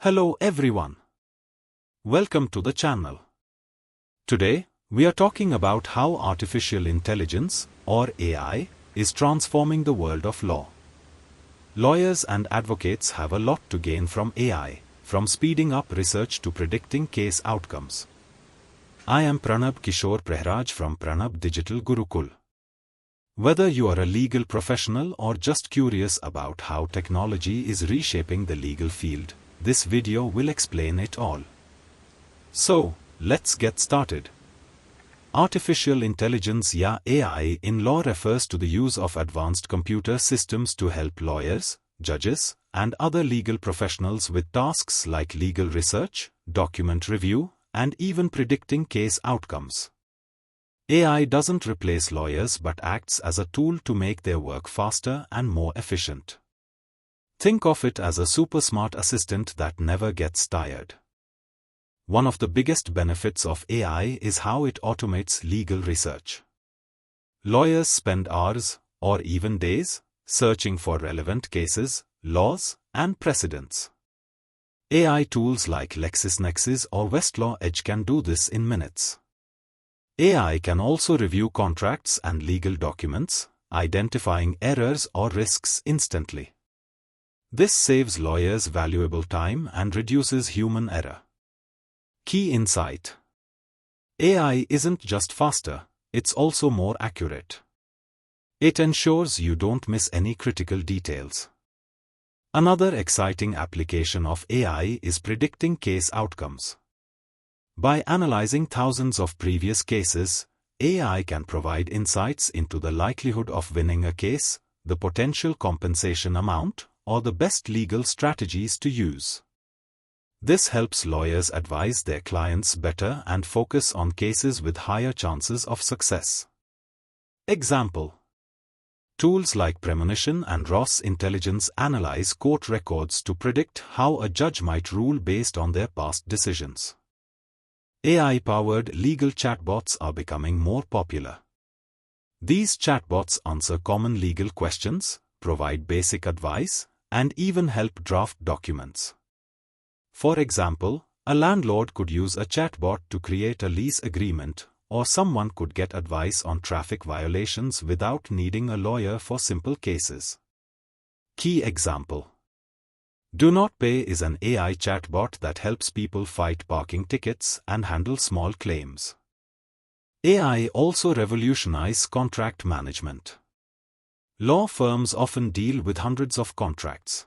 Hello everyone. Welcome to the channel. Today, we are talking about how artificial intelligence, or AI, is transforming the world of law. Lawyers and advocates have a lot to gain from AI, from speeding up research to predicting case outcomes. I am Pranab Prahraj from Pranab Digital Gurukul. Whether you are a legal professional or just curious about how technology is reshaping the legal field, this video will explain it all. So, let's get started. Artificial intelligence या AI in law refers to the use of advanced computer systems to help lawyers, judges, and other legal professionals with tasks like legal research, document review, and even predicting case outcomes. AI doesn't replace lawyers but acts as a tool to make their work faster and more efficient. Think of it as a super smart assistant that never gets tired. One of the biggest benefits of AI is how it automates legal research. Lawyers spend hours, or even days, searching for relevant cases, laws, and precedents. AI tools like LexisNexis or Westlaw Edge can do this in minutes. AI can also review contracts and legal documents, identifying errors or risks instantly. This saves lawyers valuable time and reduces human error. Key insight: AI isn't just faster, it's also more accurate. It ensures you don't miss any critical details. Another exciting application of AI is predicting case outcomes. By analyzing thousands of previous cases, AI can provide insights into the likelihood of winning a case, the potential compensation amount, or the best legal strategies to use. This helps lawyers advise their clients better and focus on cases with higher chances of success. Example: tools like Premonition and Ross Intelligence analyze court records to predict how a judge might rule based on their past decisions. AI-powered legal chatbots are becoming more popular. These chatbots answer common legal questions, provide basic advice, and even help draft documents. For example, a landlord could use a chatbot to create a lease agreement, or someone could get advice on traffic violations without needing a lawyer for simple cases. Key example: Do Not Pay is an AI chatbot that helps people fight parking tickets and handle small claims. AI also revolutionizes contract management. Law firms often deal with hundreds of contracts.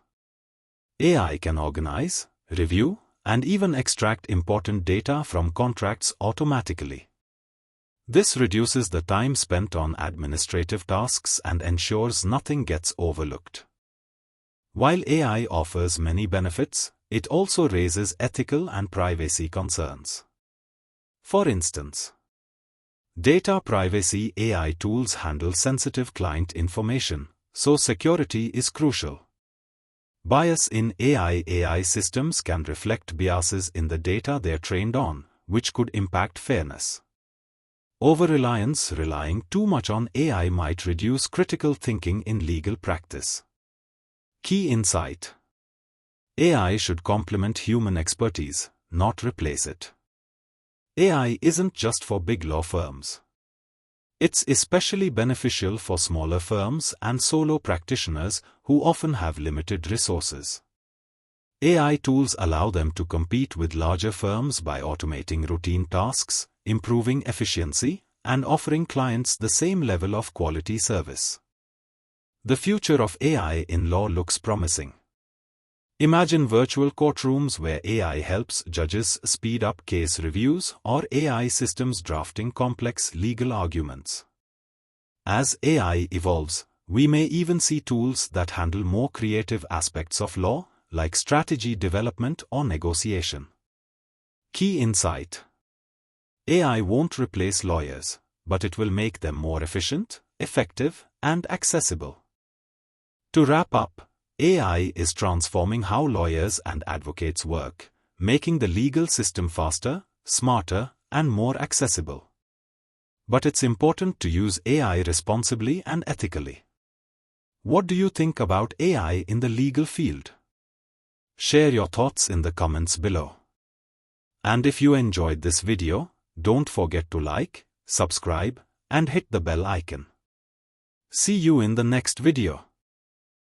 AI can organize, review, and even extract important data from contracts automatically. This reduces the time spent on administrative tasks and ensures nothing gets overlooked. While AI offers many benefits, it also raises ethical and privacy concerns. For instance, data privacy: AI tools handle sensitive client information, so security is crucial. Bias in AI systems can reflect biases in the data they're trained on, which could impact fairness. Over-reliance: relying too much on AI might reduce critical thinking in legal practice. Key insight: AI should complement human expertise, not replace it. AI isn't just for big law firms. It's especially beneficial for smaller firms and solo practitioners who often have limited resources. AI tools allow them to compete with larger firms by automating routine tasks, improving efficiency, and offering clients the same level of quality service. The future of AI in law looks promising. Imagine virtual courtrooms where AI helps judges speed up case reviews, or AI systems drafting complex legal arguments. As AI evolves, we may even see tools that handle more creative aspects of law, like strategy development or negotiation. Key insight: AI won't replace lawyers, but it will make them more efficient, effective, and accessible. To wrap up, AI is transforming how lawyers and advocates work, making the legal system faster, smarter, and more accessible. But it's important to use AI responsibly and ethically. What do you think about AI in the legal field? Share your thoughts in the comments below. And if you enjoyed this video, don't forget to like, subscribe, and hit the bell icon. See you in the next video.